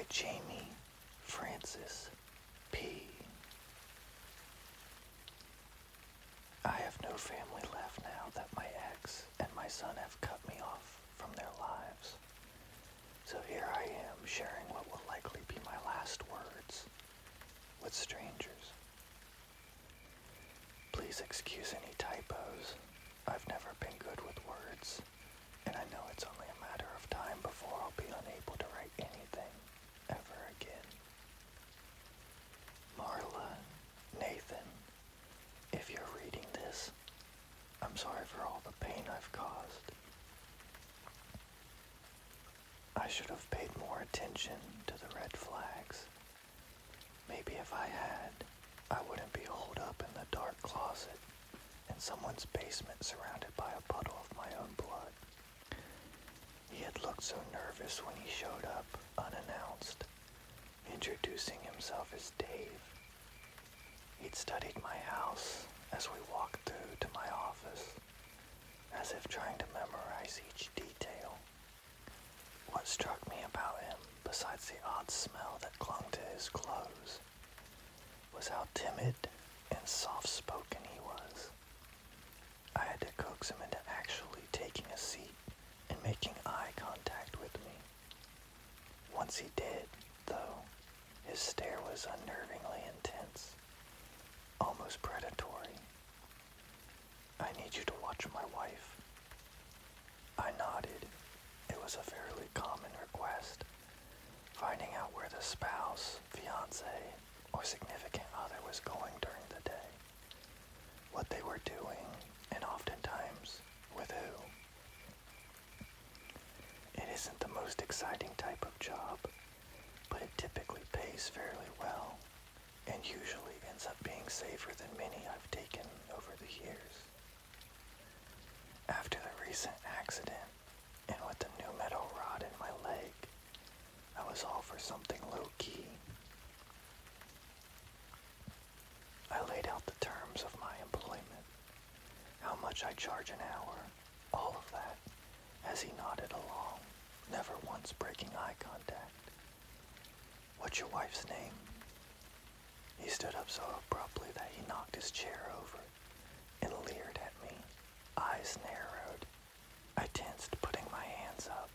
by Jamie Francis P. I have no family left now that my ex and my son have cut me off from their lives. So here I am sharing what will likely be my last words with strangers. Please excuse any typos. I've never been good with words, and I know it's only a matter of time before I'll be unable to write anything ever again. Marla, Nathan, if you're reading this, I'm sorry for all the pain I've caused. I should have paid more attention to the red flags. Maybe if I had, I wouldn't be holed up in the dark closet in someone's basement surrounded by a puddle of my own blood. He had looked so nervous when he showed up, unannounced, introducing himself as Dave. He'd studied my house as we walked through to my office, as if trying to memorize each detail. What struck me about him, besides the odd smell that clung to his clothes, was how timid and soft-spoken he was. I had to coax him into actually taking a seat and making eye contact with me. Once he did, though, his stare was unnervingly intense, almost predatory. I need you to watch my wife. I nodded. It was a fairly common request. Finding out where the spouse, fiancé, or significant other was going during the day, what they were doing, and oftentimes with who. It isn't the most exciting type of job, but it typically pays fairly well, and usually ends up being safer than many I've taken over the years. After the recent accident, and with the new metal rod in my leg, I was all for something low-key. I laid out the terms of my employment, how much I charge an hour, all of that, as he nodded along, never once breaking eye contact. What's your wife's name? He stood up so abruptly that he knocked his chair over and leered at me, eyes narrowed. I tensed, putting my hands up.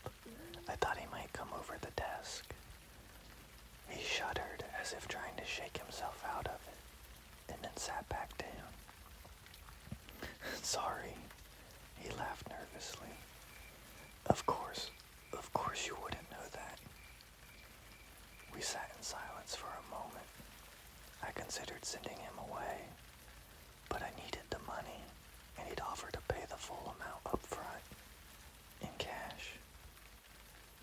I thought he might come over the desk. He shuddered as if trying to shake himself out of it, and then sat back down. Sorry, he laughed nervously. Of course you wouldn't know that. We sat in silence for a moment. I considered sending him away, but I needed the money, and he'd offered to pay the full amount up front, in cash.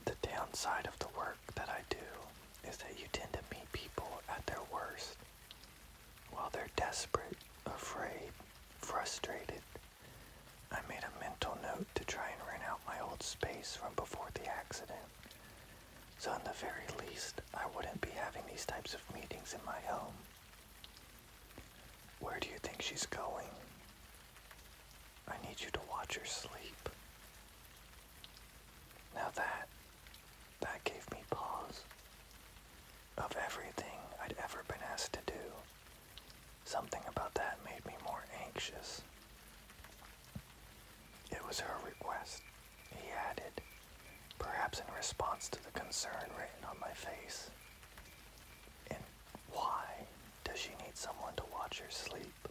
The downside of the work that I do is that you tend to meet people at their worst. While they're desperate, afraid, frustrated, I made a mental note to try and rent out my old space from before the accident. So in the very least, I wouldn't be having these types of meetings in my home. Where do you think she's going? I need you to watch her sleep. Now that gave me pause. Of everything I'd ever been asked to do, something about that made me more anxious. It was her request, he added, perhaps in response to the concern written on my face. And why does she need someone to watch her sleep?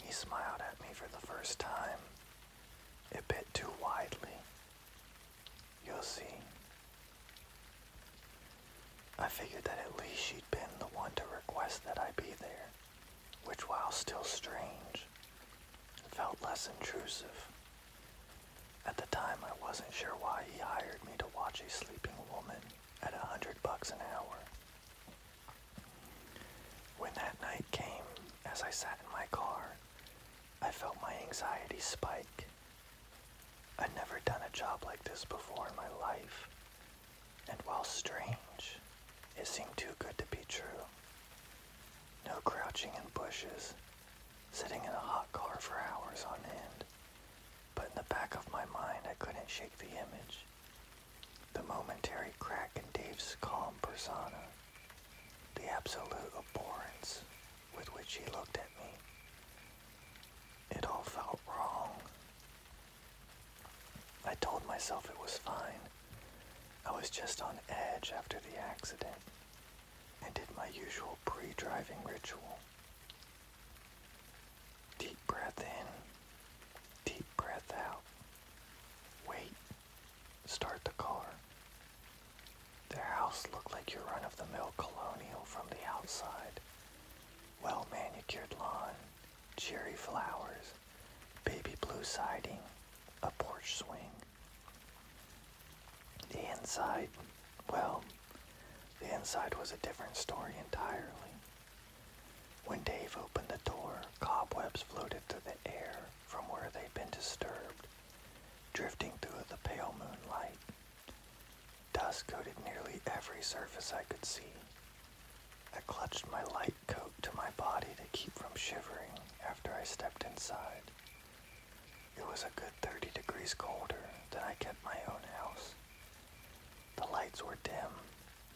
He smiled at me for the first time, a bit too widely. You'll see. I figured that at least she'd been the one to request that I be there, which, while still strange, felt less intrusive. At the time, I wasn't sure why he hired me to watch a sleeping woman at $100 an hour. When that night came, as I sat in my car, I felt my anxiety spike. I'd never done a job like this before in my life, and while strange, it seemed too good to be true. No crouching in bushes, sitting in a hot car for hours on end, but in the back of my mind I couldn't shake the image. The momentary crack in Dave's persona, the absolute abhorrence with which he looked at me. It all felt wrong. I told myself it was fine. I was just on edge after the accident and did my usual pre-driving ritual. Deep breath in, deep breath out. Wait, start the car. Their house looked like your run-of-the-mill colonial from the outside. Well-manicured lawn, cherry flowers, baby blue siding, a porch swing. The inside, well, the inside was a different story entirely. When Dave opened the door, cobwebs floated through the air from where they'd been disturbed, drifting through the pale moonlight. Dust coated nearly every surface I could see. I clutched my light coat to my body to keep from shivering after I stepped inside. It was a good 30 degrees colder than I kept my own house. The lights were dim,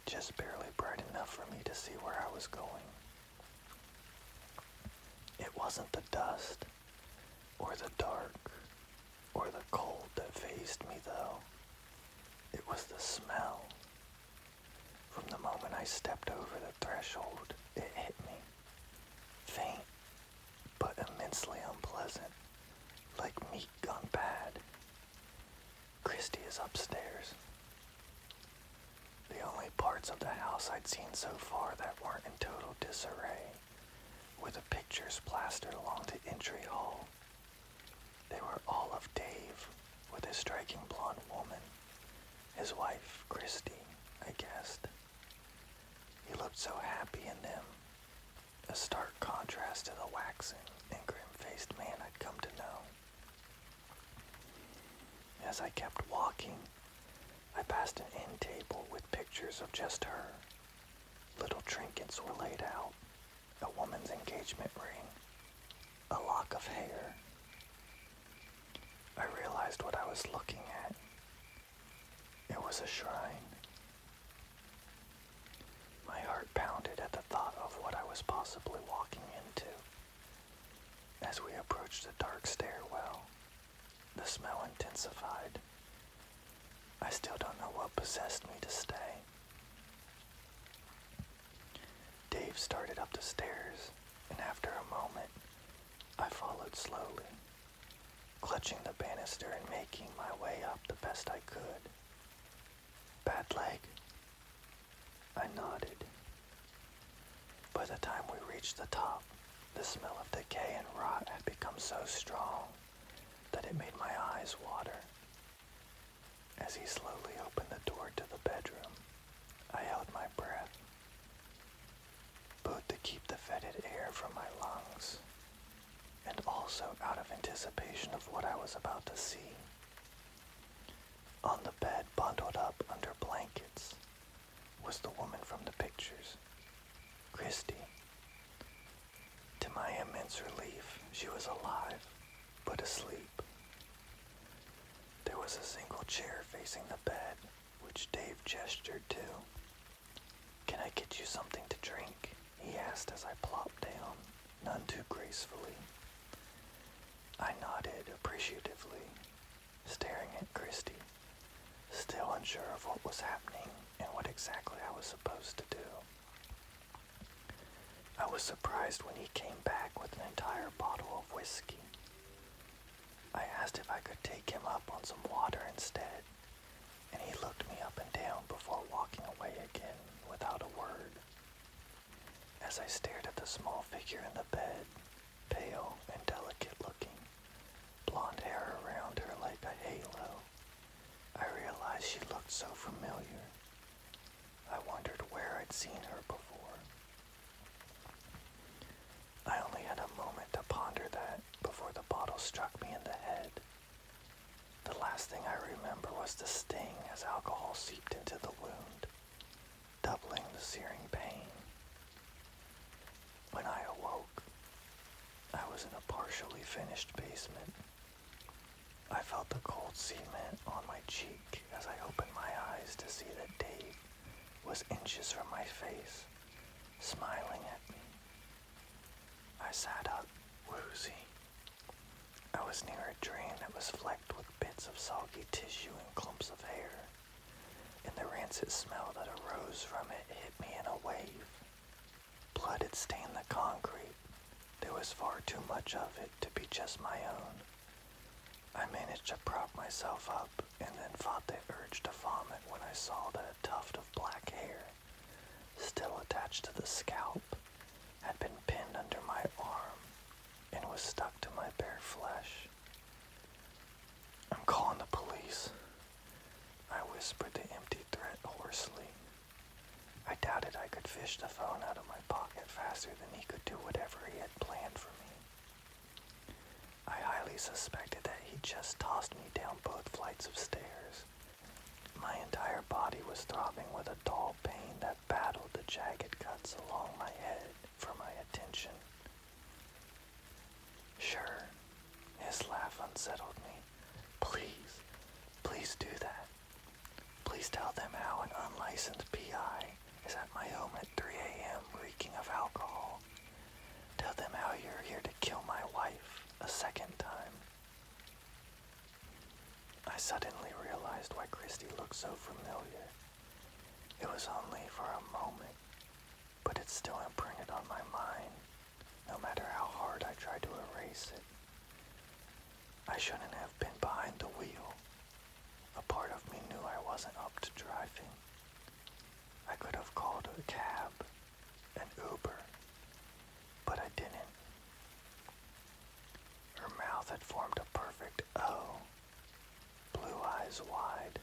just barely bright enough for me to see where I was going. It wasn't the dust, or the dark, or the cold that fazed me though. It was the smell. From the moment I stepped over the threshold, it hit me. Faint, but immensely unpleasant, like meat gone bad. Christy is upstairs. The only parts of the house I'd seen so far that weren't in total disarray were the pictures plastered along the entry hall. They were all of Dave, with a striking blonde woman, his wife, Christy, I guessed. He looked so happy in them, a stark contrast to the waxen and grim-faced man I'd come to know. As I kept walking, I passed an end table with pictures of just her. Little trinkets were laid out, a woman's engagement ring, a lock of hair. I realized what I was looking at. It was a shrine. My heart pounded at the thought of what I was possibly walking into. As we approached the dark stairwell, the smell intensified. I still don't know what possessed me to stay. Dave started up the stairs, and after a moment, I followed slowly, clutching the banister and making my way up the best I could. Bad leg? I nodded. By the time we reached the top, the smell of decay and rot had become so strong that it made my eyes water. As he slowly opened the door to the bedroom, I held my breath, both to keep the fetid air from my lungs, and also out of anticipation of what I was about to see. On the bed, bundled up under blankets, was the woman from the pictures, Christy. To my immense relief, she was alive, but asleep. There was a single chair facing the bed, which Dave gestured to. "Can I get you something to drink?" he asked as I plopped down, none too gracefully. I nodded appreciatively, staring at Christy, still unsure of what was happening and what exactly I was supposed to do. I was surprised when he came back with an entire bottle of whiskey. I asked if I could take him up on some water instead, and he looked me up and down before walking away again without a word. As I stared at the small figure in the bed, pale and delicate looking, blonde hair around her like a halo, I realized she looked so familiar. I wondered where I'd seen her before. I only had a moment to ponder that before the bottle struck me in the head. The last thing I remember was the sting as alcohol seeped into the wound, doubling the searing pain. When I awoke, I was in a partially finished basement. I felt the cold cement on my cheek as I opened my eyes to see that Dave was inches from my face, smiling at me. I sat up, woozy. I was near a drain that was flecked with bits of soggy tissue and clumps of hair, and the rancid smell that arose from it hit me in a wave. Blood had stained the concrete. There was far too much of it to be just my own. I managed to prop myself up and then fought the urge to vomit when I saw that a tuft of black hair, still attached to the scalp, had been pinned under my arm and was stuck to my bare flesh. "I'm calling the police," I whispered the empty threat hoarsely. I doubted I could fish the phone out of my pocket faster than he could do whatever he had planned for me. I highly suspected that he just tossed me down both flights of stairs. My entire body was throbbing with a dull pain that battled the jagged cuts along my head for my attention. "Sure," his laugh unsettled me. Please do that. Please tell them how an unlicensed PI is at my home at 3 a.m. reeking of alcohol. Tell them how you're here to kill my wife a second time." I suddenly realized why Christy looked so familiar. It was only for a moment, but it still imprinted on my mind, no matter how hard I tried to erase it. I shouldn't have been behind the wheel. A part of me knew I wasn't up to driving. I could have called a cab, an Uber, but I didn't. Her mouth had formed a perfect O, blue eyes wide.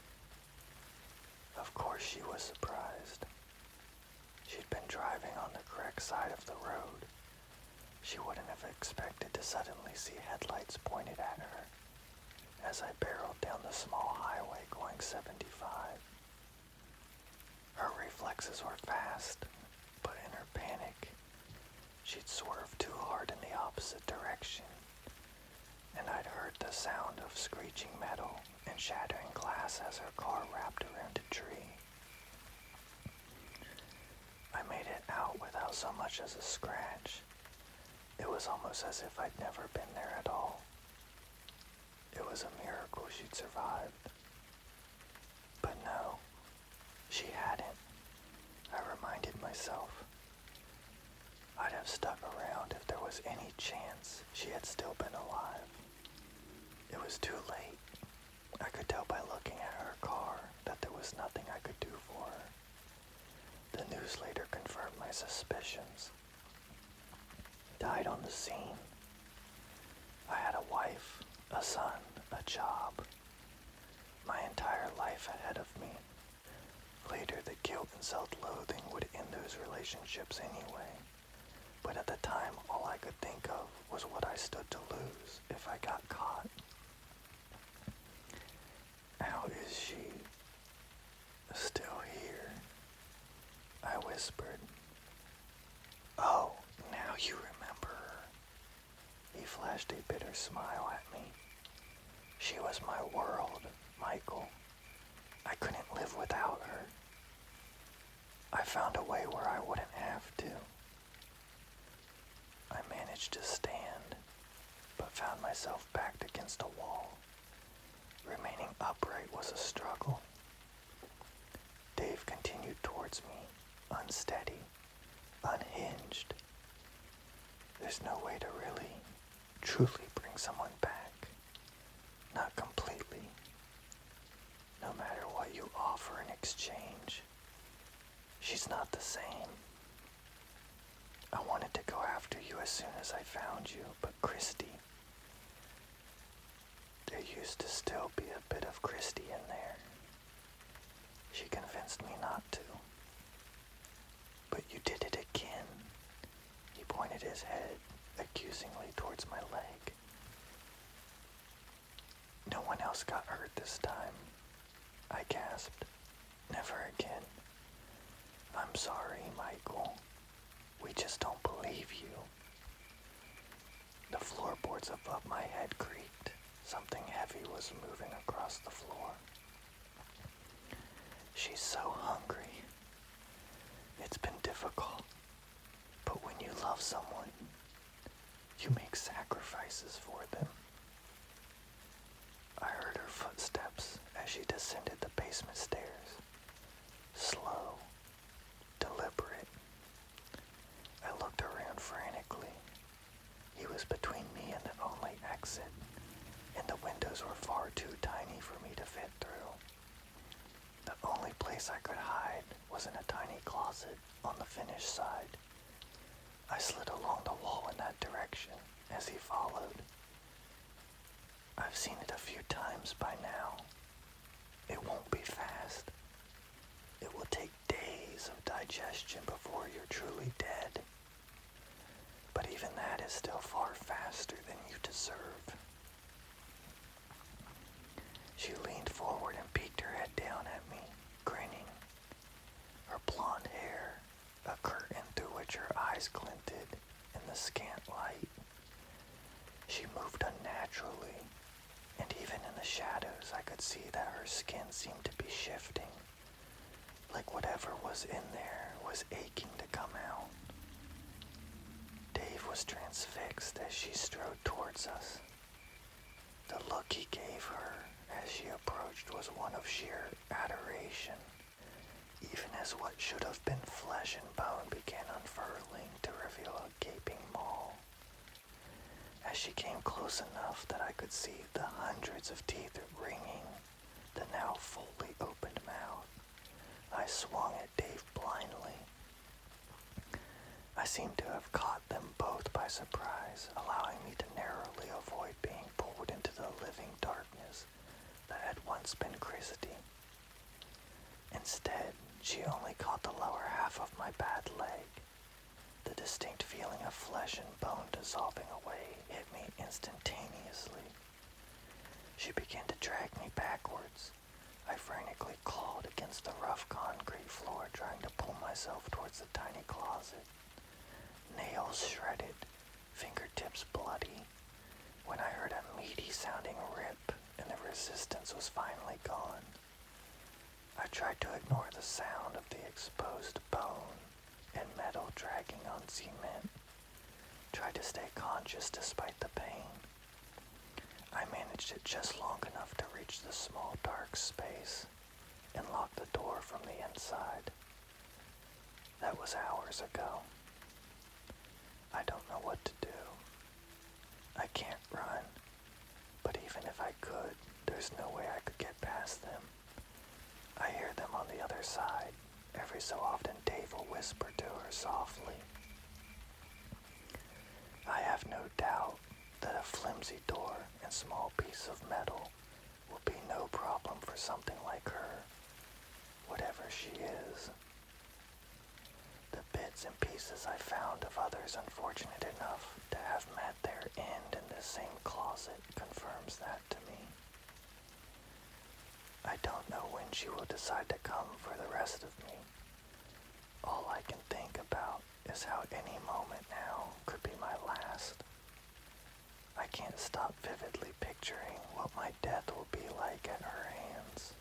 Of course she was surprised. She'd been driving on the correct side of the road. She wouldn't have expected to suddenly see headlights pointed at her as I barreled down the small highway going 75. Her reflexes were fast, but in her panic, she'd swerved too hard in the opposite direction, and I'd heard the sound of screeching metal and shattering glass as her car wrapped around a tree. I made it out without so much as a scratch. It was almost as if I'd never been there at all. It was a miracle she'd survived. But no, she hadn't, I reminded myself. I'd have stuck around if there was any chance she had still been alive. It was too late. I could tell by looking at her car that there was nothing I could do for her. The news later confirmed my suspicions. Died on the scene. I had a wife, a son, a job. My entire life ahead of me. Later, the guilt and self-loathing would end those relationships anyway. But at the time, all I could think of was what I stood to lose if I got caught. "How is she still here?" I whispered. "Oh, now you remember her." He flashed a bitter smile at me. "She was my world, Michael. I couldn't live without her. I found a way where I wouldn't have to." I managed to stand, but found myself backed against a wall. Remaining upright was a struggle. Dave continued towards me, unsteady, unhinged. There's no way to really, truly bring someone back. Not completely. No matter what you offer in exchange, she's not the same. I wanted to go after you as soon as I found you, but Christy, there used to still be a bit of Christy in there. She convinced me not to. But you did it again. He pointed his head accusingly towards my leg. "No one else got hurt this time," I gasped. "Never again. I'm sorry, Michael. We just don't believe you." The floorboards above my head creaked. Something heavy was moving across the floor. "She's so hungry," difficult. But when you love someone, you make sacrifices for them. I heard her footsteps as she descended the basement stairs. Slow, deliberate. I looked around frantically. He was between me and the only exit, and the windows were far too tiny for me to fit through. The only place I could hide was in a tiny closet on the finished side. I slid along the wall in that direction as he followed. I've seen it a few times by now. It won't be fast. It will take days of digestion before you're truly dead. But even that is still far faster than you deserve. She leaned forward and peeked her head down at me, grinning. Her blonde hair, a curtain through which her eyes glinted in the scant light. She moved unnaturally, and even in the shadows I could see that her skin seemed to be shifting, like whatever was in there was aching to come out. Dave was transfixed as she strode towards us. The look he gave her as she approached was one of sheer adoration, even as what should have been flesh and bone began unfurling to reveal a gaping maw. As she came close enough that I could see the hundreds of teeth ringing the now fully opened mouth, I swung at Dave blindly. I seemed to have caught them both by surprise, allowing me to narrowly avoid being pulled into the living darkness that had once been Christy. Instead, she only caught the lower half of my bad leg. The distinct feeling of flesh and bone dissolving away hit me instantaneously. She began to drag me backwards. I frantically clawed against the rough concrete floor, trying to pull myself towards the tiny closet. Nails shredded, fingertips bloody, when I heard a meaty-sounding rip and the resistance was finally gone. I tried to ignore the sound of the exposed bone and metal dragging on cement, tried to stay conscious despite the pain. I managed it just long enough to reach the small dark space and lock the door from the inside. That was hours ago. I don't know what to do. I can't run, but even if I could, there's no way I could get past them. I hear them on the other side. Every so often Dave will whisper to her softly. I have no doubt that a flimsy door and small piece of metal will be no problem for something like her, whatever she is. The bits and pieces I found of others unfortunate enough to have met their end in this same closet confirms that to me. I don't know when she will decide to come for the rest of me. All I can think about is how any moment now could be my last. I can't stop vividly picturing what my death will be like at her hands.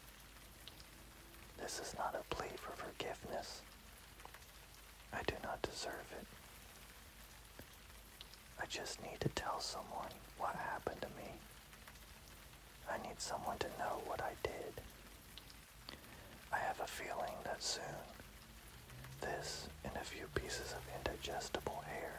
This is not a plea for forgiveness. I do not deserve it. I just need to tell someone what happened to me. I need someone to know what I did. I have a feeling that soon, this and a few pieces of indigestible hair